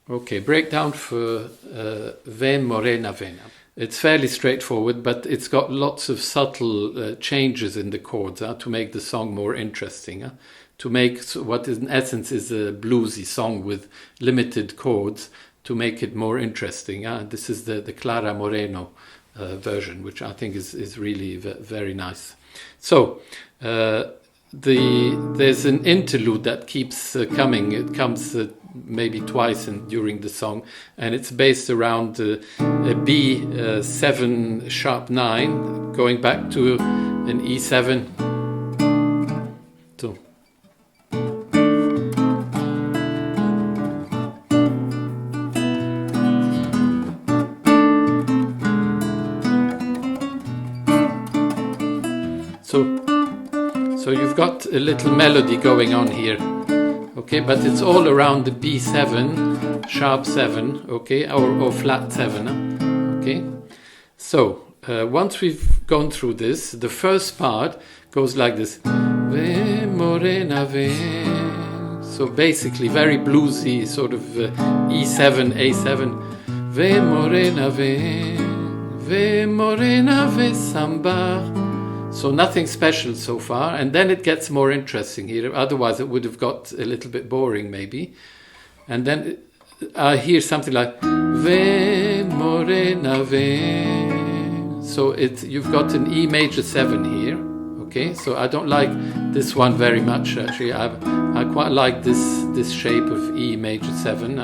Okay, breakdown for Ve Morena Vena. It's fairly straightforward, but it's got lots of subtle changes in the chords to make the song more interesting. To make what in essence is a bluesy song with limited chords, to make it more interesting. This is the Clara Moreno version, which I think is really very nice. So there's an interlude that keeps coming. It comes maybe twice during the song, and it's based around a B7 sharp 9, going back to an E7. So you've got a little melody going on here, okay, but it's all around the B7, sharp 7, okay, or flat 7, okay. So once we've gone through this, the first part goes like this. Ve Morena ve. So basically very bluesy, sort of E7, A7. Ve Morena ve samba. So nothing special so far, and then it gets more interesting here. Otherwise it would have got a little bit boring maybe. And then I hear something like Ve Morena ve. So you've got an E major 7 here, okay? So I don't like this one very much actually. I quite like this shape of E major 7,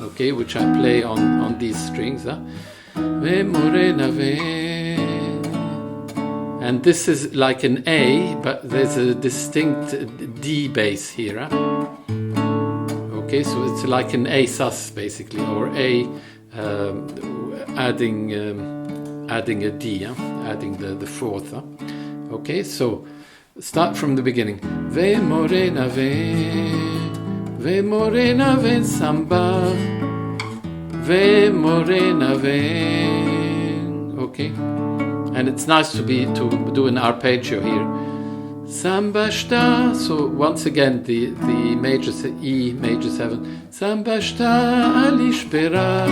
okay, which I play on these strings. Ve Morena ve. And this is like an A, but there's a distinct D bass here. Okay, so it's like an A sus basically, or A adding a D, adding the fourth. Okay, so start from the beginning. Ve Morena ve samba, ve Morena ve. Okay. And it's nice to do an arpeggio here. Samba sta. So once again the major E major 7. Samba sta ali esperar.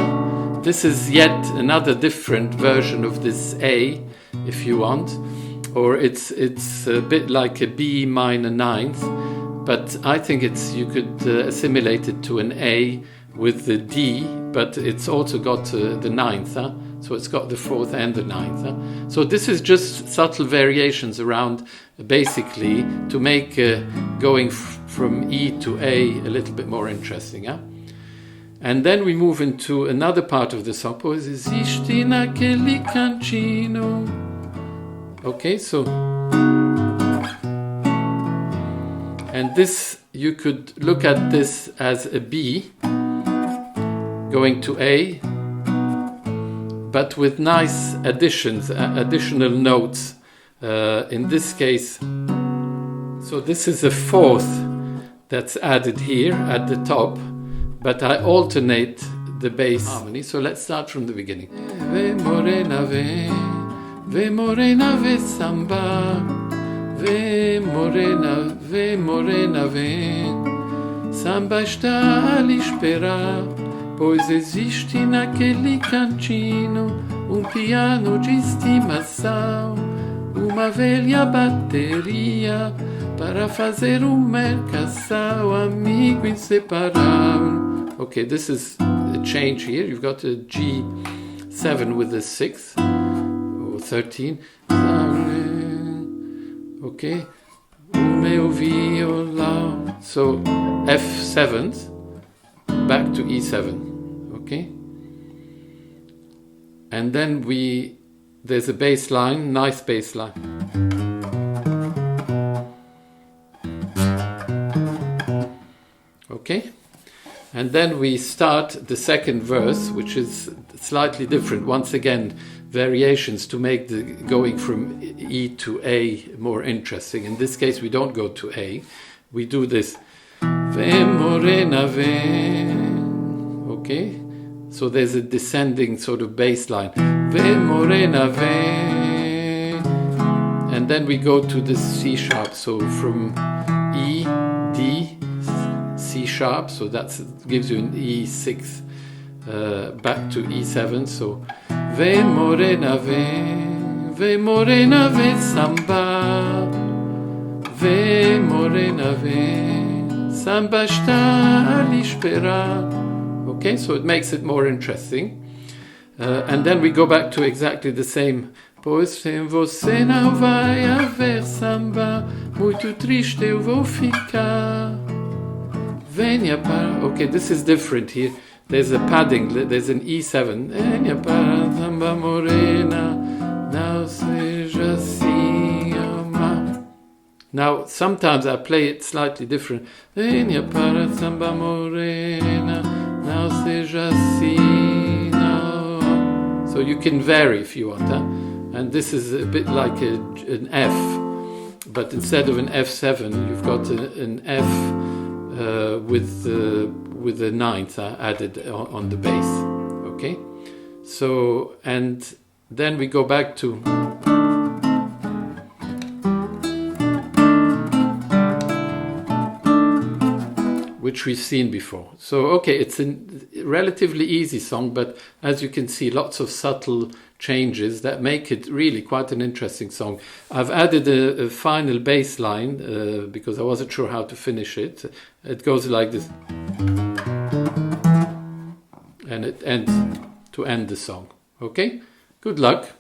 This is yet another different version of this A, if you want, or it's a bit like a B minor 9th, but I think you could assimilate it to an A with the D, but it's also got the 9th. So it's got the 4th and the 9th. So this is just subtle variations around, basically, to make going from E to A little bit more interesting. And then we move into another part of the song. Okay, so... And this, you could look at this as a B going to A, but with nice additional notes. In this case, so this is a 4th that's added here at the top, but I alternate the bass harmony. So let's start from the beginning. Ve Morena ve samba, ve Morena ve, samba está ali esperar. Pois existe naquele cantinho piano de estimação, uma velha bateria para fazer marcação, amigo inseparável. Okay, this is a change here. You've got a G7 with a 6th or 13. Okay, o meu violão. So F7th back to E7. Okay, and then there's a bass line, nice bass line. Okay, and then we start the second verse, which is slightly different. Once again, variations to make the going from E to A more interesting. In this case, we don't go to A. We do this. Ve Morena ve. Okay. So there's a descending sort of bass line. Ve Morena ve. And then we go to the C sharp. So from E, D, C C sharp, so that gives you an E6 back to E7. So ve morena ve samba, ve morena ve samba está ali esperar. Okay, so it makes it more interesting. And then we go back to exactly the same. Pois sem você não vai haver samba, muito triste eu vou ficar. Venha para... Okay, this is different here. There's a padding, there's an E7. Venha para samba morena, não seja assim, amar. Now, sometimes I play it slightly different. Venha para samba morena, não seja assim, não. So you can vary if you want, huh? And this is a bit like an F, but instead of an F7, you've got an F with a ninth added on the bass. Okay, so and then we go back to which we've seen before. So okay, it's a relatively easy song, but as you can see, lots of subtle changes that make it really quite an interesting song. I've added a final bass line because I wasn't sure how to finish it. It goes like this, and it ends to end the song. Okay, good luck.